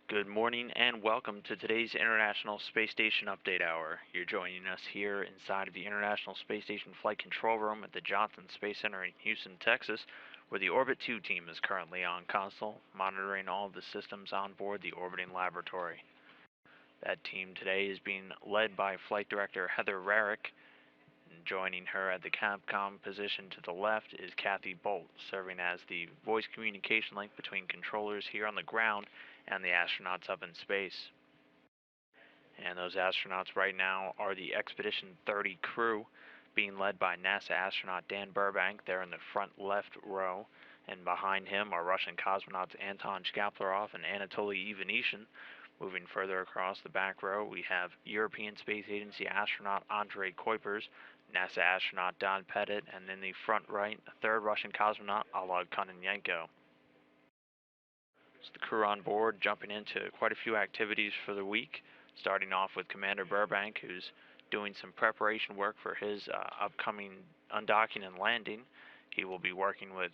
Good morning and welcome to today's International Space Station Update Hour. You're joining us here inside of the International Space Station Flight Control Room at the Johnson Space Center in Houston, Texas, where the Orbit 2 team is currently on console, monitoring all of the systems on board the orbiting laboratory. That team today is being led by Flight Director Heather Rarick, and joining her at the Capcom position to the left is Kathy Bolt, serving as the voice communication link between controllers here on the ground and the astronauts up in space. And those astronauts right now are the Expedition 30 crew, being led by NASA astronaut Dan Burbank there in the front left row, and behind him are Russian cosmonauts Anton Shkaplerov and Anatoly Ivanishin. Moving further across the back row, we have European Space Agency astronaut Andrei Kuipers, NASA astronaut Don Pettit, and in the front right, a third Russian cosmonaut Oleg Kononenko. So the crew on board jumping into quite a few activities for the week, starting off with Commander Burbank, who's doing some preparation work for his upcoming undocking and landing. He will be working with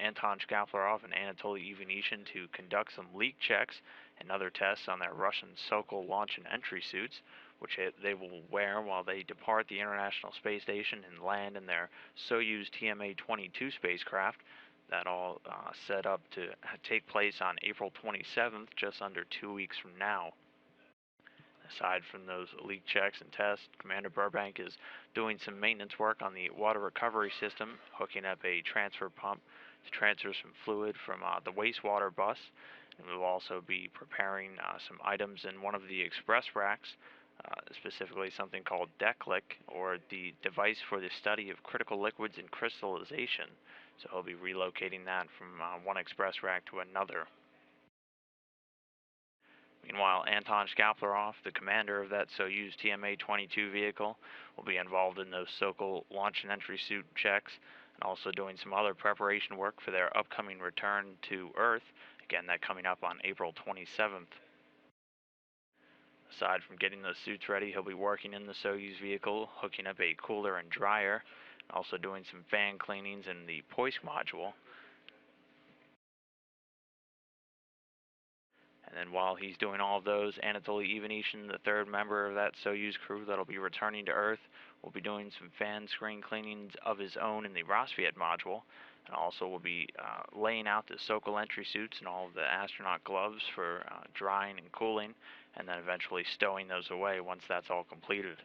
Anton Shkaplerov and Anatoly Ivanishin to conduct some leak checks and other tests on their Russian Sokol launch and entry suits, which they will wear while they depart the International Space Station and land in their Soyuz TMA-22 spacecraft. That all set up to take place on April 27th, just under 2 weeks from now. Aside from those leak checks and tests, Commander Burbank is doing some maintenance work on the water recovery system, hooking up a transfer pump to transfer some fluid from the wastewater bus. And we will also be preparing some items in one of the express racks, specifically something called DECLIC, or the device for the study of critical liquids and crystallization. So he'll be relocating that from one express rack to another. Meanwhile, Anton Shkaplerov, the commander of that Soyuz TMA-22 vehicle, will be involved in those Sokol launch and entry suit checks, and also doing some other preparation work for their upcoming return to Earth, again, that coming up on April 27th. Aside from getting those suits ready, he'll be working in the Soyuz vehicle, hooking up a cooler and dryer, and also doing some fan cleanings in the Poisk module. And then while he's doing all of those, Anatoly Ivanishin, the third member of that Soyuz crew that'll be returning to Earth, will be doing some fan screen cleanings of his own in the Rassvet module, and also will be laying out the Sokol entry suits and all of the astronaut gloves for drying and cooling, and then eventually stowing those away once that's all completed.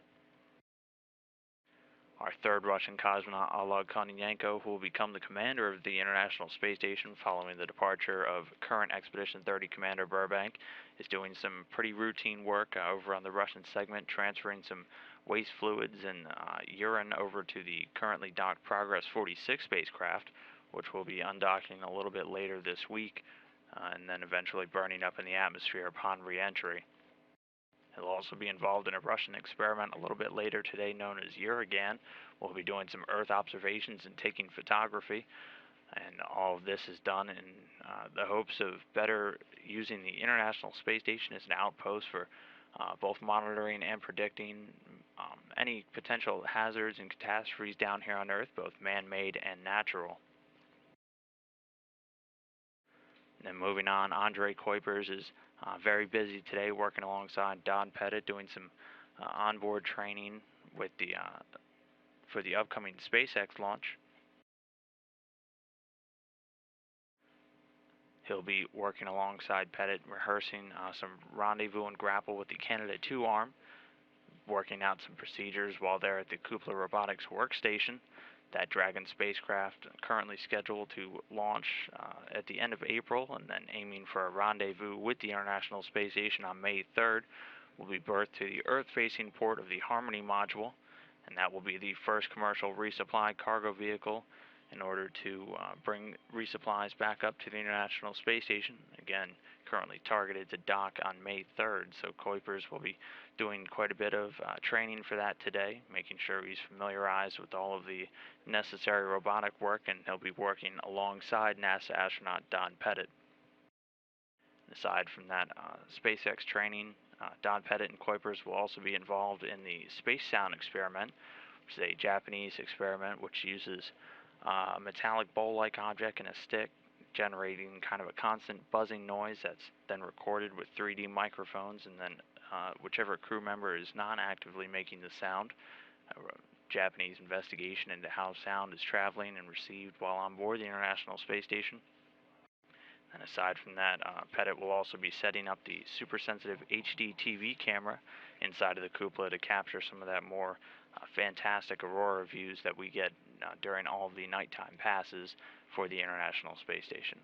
Our third Russian cosmonaut, Oleg Kononenko, who will become the commander of the International Space Station following the departure of current Expedition 30 Commander Burbank, is doing some pretty routine work over on the Russian segment, transferring some waste fluids and urine over to the currently docked Progress 46 spacecraft, which will be undocking a little bit later this week, and then eventually burning up in the atmosphere upon re-entry. He'll also be involved in a Russian experiment a little bit later today known as Uragan. We'll be doing some Earth observations and taking photography. And all of this is done in the hopes of better using the International Space Station as an outpost for both monitoring and predicting any potential hazards and catastrophes down here on Earth, both man-made and natural. And then moving on, Andrei Kuipers is very busy today, working alongside Don Pettit, doing some onboard training with for the upcoming SpaceX launch. He'll be working alongside Pettit, rehearsing some rendezvous and grapple with the Candidate-2 arm, working out some procedures while they're at the Kupla Robotics workstation. That Dragon spacecraft currently scheduled to launch at the end of April, and then aiming for a rendezvous with the International Space Station on May 3rd, will be berthed to the Earth-facing port of the Harmony module, and that will be the first commercial resupply cargo vehicle in order to bring resupplies back up to the International Space Station, again, currently targeted to dock on May 3rd, so Kuipers will be doing quite a bit of training for that today, making sure he's familiarized with all of the necessary robotic work, and he'll be working alongside NASA astronaut Don Pettit. Aside from that SpaceX training, Don Pettit and Kuipers will also be involved in the Space Sound experiment, which is a Japanese experiment which uses a metallic bowl-like object and a stick generating kind of a constant buzzing noise that's then recorded with 3D microphones, and then whichever crew member is non-actively making the sound, a Japanese investigation into how sound is traveling and received while on board the International Space Station. And aside from that, Pettit will also be setting up the super sensitive HD TV camera inside of the cupola to capture some of that more fantastic aurora views that we get during all of the nighttime passes for the International Space Station.